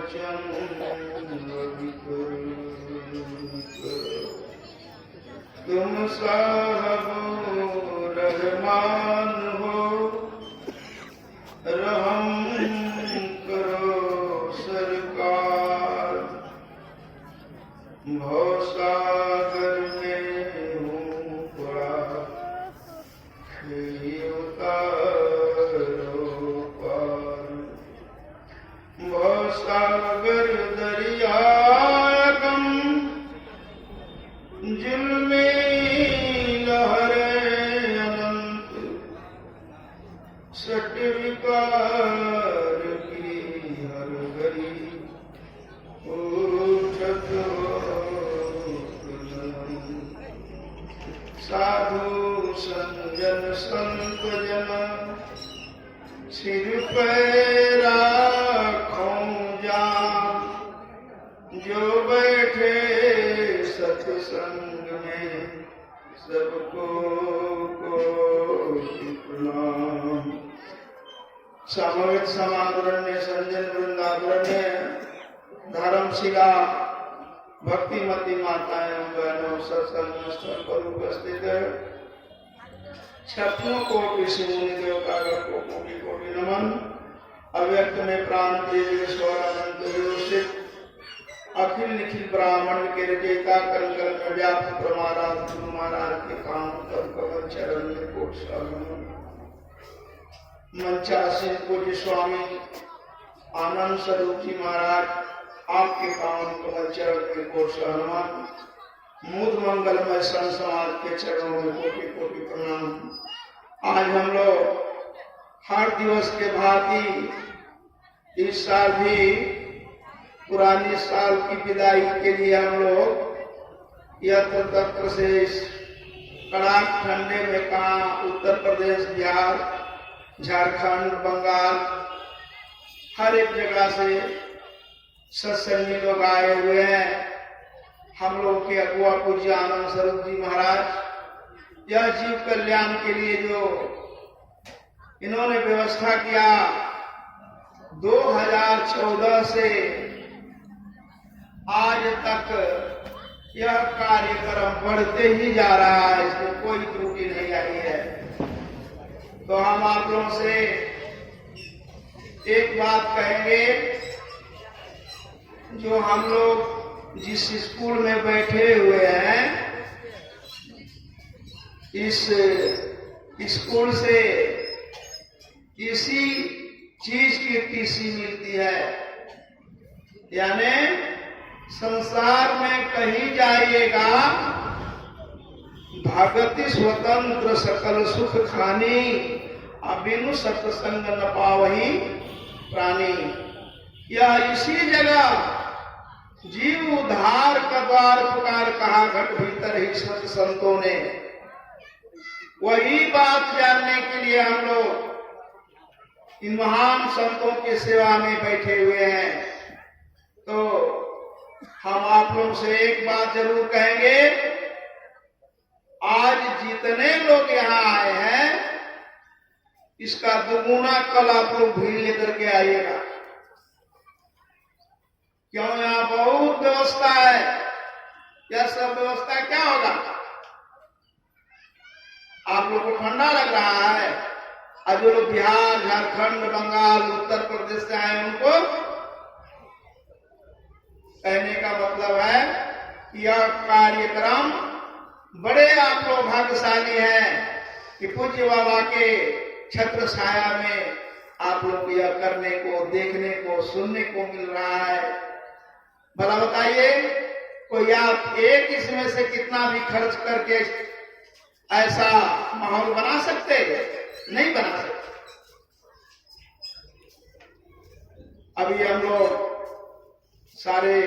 वचन तुम साहब रहमान हो, रहम करो सरकार। भवसागर में हूँ पड़ा, उतारो पार। भवसागर दरिया गम, जुल्मे लहरें अनंत, सट विकार की हर घड़ी उठत साधु संजन संत जन, सिर पे राखों जान। जो बैठे सत्संग में, सबको प्रणाम। सामवेद समादरण्य संजन वृंदावरण्य धर्मशिला भक्तिमती माताएं बहनों सत्संग स्थल पर उपस्थित छप्पनों कोटि शिवमुनि देवतागण को कोटि कोटि नमन। अव्यक्त में प्राण देव स्वरानंद विरोषित अखिल निखिल ब्राह्मण के रचयिता कल कल में व्याप्त प्रमाराध गुरु महाराज के काम तब कमल चरण में कोट साधन। मंचासीन पूज्य स्वामी आनंद स्वरूप जी महाराज आपके पावन कमल चरण में कोट हनुमान। मूल मंगलमय संत समाज के चरणों में कोटि कोटि प्रणाम। आज हम लोग हर दिवस के भांति इस साल भी पुरानी साल की विदाई के लिए हम लोग यत्र तत्र से इस कड़ाक ठंडे में कहा उत्तर प्रदेश, बिहार, झारखंड, बंगाल, हर एक जगह से सत्संगी लोग आए हुए हैं। हम लोग के अगुआ पूज्य आनंद स्वरूप जी महाराज यह जीव कल्याण के लिए जो इन्होंने व्यवस्था किया, 2014 से आज तक यह कार्यक्रम बढ़ते ही जा रहा है, इसमें कोई त्रुटि नहीं आई है। तो हम आप लोगों से एक बात कहेंगे, जो हम लोग जिस स्कूल में बैठे हुए हैं, इस स्कूल से इसी चीज की टीसी मिलती है। यानी संसार में कहीं जाइएगा, भगति स्वतंत्र सकल सुख खानी, अबिनु सत्संग न पावही प्राणी। यह इसी जगह जीव उद्धार का द्वार पुकार कहा, घट भीतर ही सत संतों ने। वही बात जानने के लिए हम लोग इन महान संतों की सेवा में बैठे हुए हैं। तो हम आप लोग से एक बात जरूर कहेंगे, आज जितने लोग यहाँ आए हैं, इसका दुगुना कल आप लोग भीड़ लेकर के आइएगा। क्यों? यहाँ बहुत व्यवस्था है। यह सब व्यवस्था क्या होगा? आप लोग को ठंडा लग रहा है, और जो लोग बिहार, झारखंड, बंगाल, उत्तर प्रदेश से आए, उनको कहने का मतलब है कि यह कार्यक्रम बड़े आप लोग भाग्यशाली हैं कि पूज्य बाबा के छत्र छाया में आप लोग यह करने को, देखने को, सुनने को मिल रहा है। भला बताइए, कोई आप एक इसमें से कितना भी खर्च करके ऐसा माहौल बना सकते? नहीं बना सकते। अभी हम लोग सारे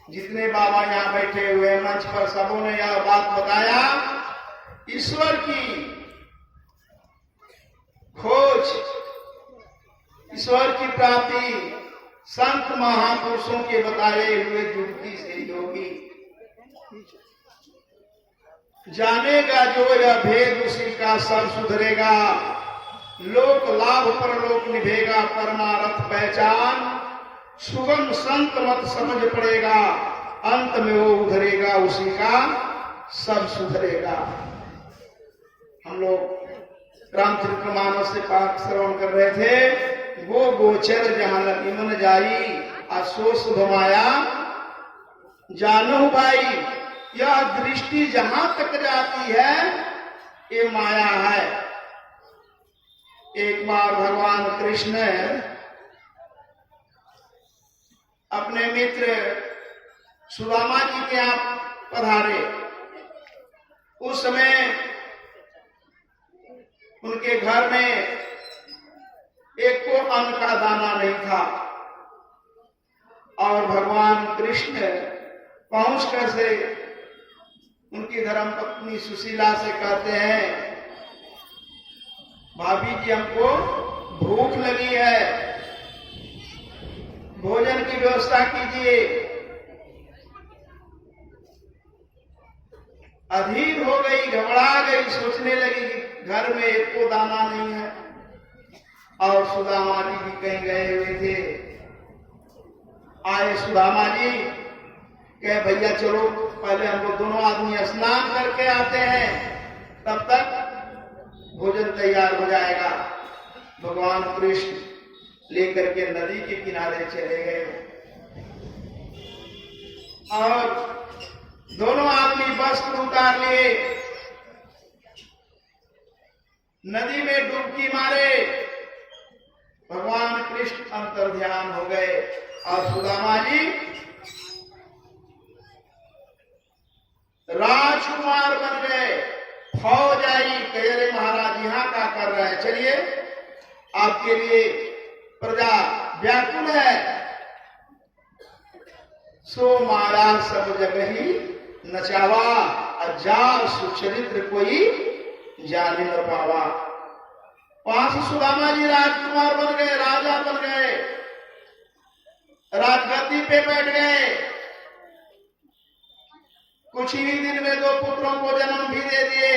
जितने बाबा यहाँ बैठे हुए मंच पर, सबों ने यह बात बताया, ईश्वर की खोज, ईश्वर की प्राप्ति संत महापुरुषों के बताए हुए युक्ति से योगी जानेगा। जो यह भेद उसी का सब सुधरेगा, लोक लाभ परलोक निभेगा, परमार्थ पहचान सुगम संत मत समझ पड़ेगा, अंत में वो उधरेगा, उसी का सब सुधरेगा। हम लोग रामचरितमानस से पाठ श्रवण कर रहे थे। वो गोचर जहां लगी मन जाई, असो शुभ माया जानहु बाई। यह दृष्टि जहां तक जाती है ये माया है। एक बार भगवान कृष्ण अपने मित्र सुदामा जी के यहाँ पधारे। उस समय उनके घर में एक को अन्न का दाना नहीं था और भगवान कृष्ण पहुंच कर से उनकी धर्मपत्नी सुशीला से कहते हैं, भाभी जी हमको भूख लगी है, भोजन की व्यवस्था कीजिए। अधीर हो गई, घबरा गई, सोचने लगी कि घर में एक को दाना नहीं है और सुदामा जी भी कहीं गए हुए थे। आए सुदामा जी, कहे भैया चलो पहले हम लोग दोनों आदमी स्नान करके आते हैं, तब तक भोजन तैयार हो जाएगा। भगवान कृष्ण लेकर के नदी के किनारे चले गए और दोनों आदमी वस्त्र उतार लिए, नदी में डुबकी मारे। भगवान कृष्ण अंतर्ध्यान हो गए और सुदामा जी राजकुमार बन गए। फौज आई, कहे अरे महाराज यहाँ क्या कर रहे हैं, चलिए आपके लिए प्रजा व्याकुल है। सो मारा सब जगह ही नचावा, अजार सुचरित्र कोई जान न पावा। वहां से सुदामा जी राजकुमार बन गए, राजा बन गए, राजगद्दी पे बैठ गए। कुछ ही दिन में 2 पुत्रों को जन्म भी दे दिए,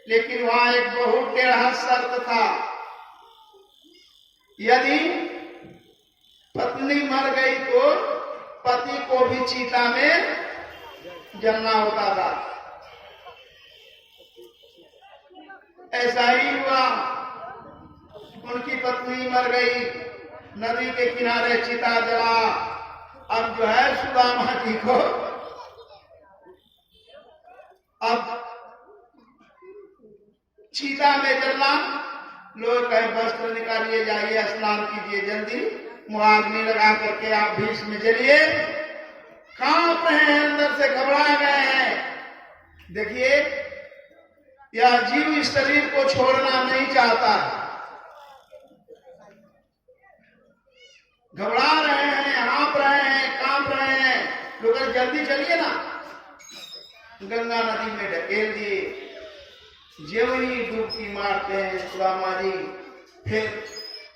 लेकिन वहां एक बहुत टेढ़ा शर्त था। यदि पत्नी मर गई तो पति को भी चीता में जलना होता था। ऐसा ही हुआ, उनकी पत्नी मर गई, नदी के किनारे चिता जला। अब जो है सुदामा जी को अब चीता में जलना। लोग कहे वस्त्र निकालिए, जाइए स्नान कीजिए, जल्दी मुहाग्नि लगा करके आप भी इसमें जलिए। कांप रहे हैं, अंदर से घबरा गए हैं। देखिए यह जीव इस शरीर को छोड़ना नहीं चाहता, घबरा रहे हैं, हाँप रहे हैं, कांप रहे हैं। लोग जल्दी चलिए ना, गंगा नदी में ढकेल दिए। ज्यों ही डुबकी मारते हैं सुदामा जी, फिर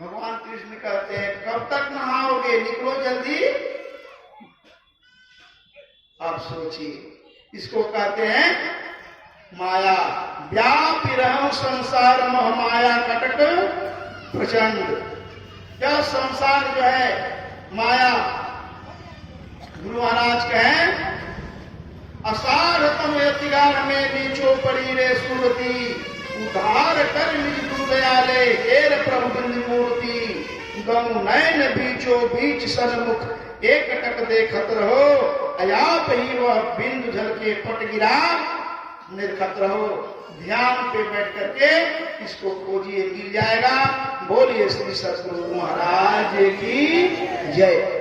भगवान कृष्ण कहते हैं कब तक नहाओगे, निकलो जल्दी। आप सोचिए, इसको कहते हैं माया। व्यापी रहूं संसार मह माया कटक प्रचंड। यह संसार जो है माया, गुरु महाराज कहें असारतम यतिगार में नीचो पड़ी रे सुरती, उधार कर निज गुरु दयाले हेर प्रभु मूर्ति। गम नैन बीचो बीच सन्मुख एक टक देखत रहो, अयाप ही वह बिंदु जल के पट गिरा निर्खत रहो। ध्यान पे बैठ करके इसको खोजिए, मिल जाएगा। बोलिए श्री सतगुरु महाराज की जय।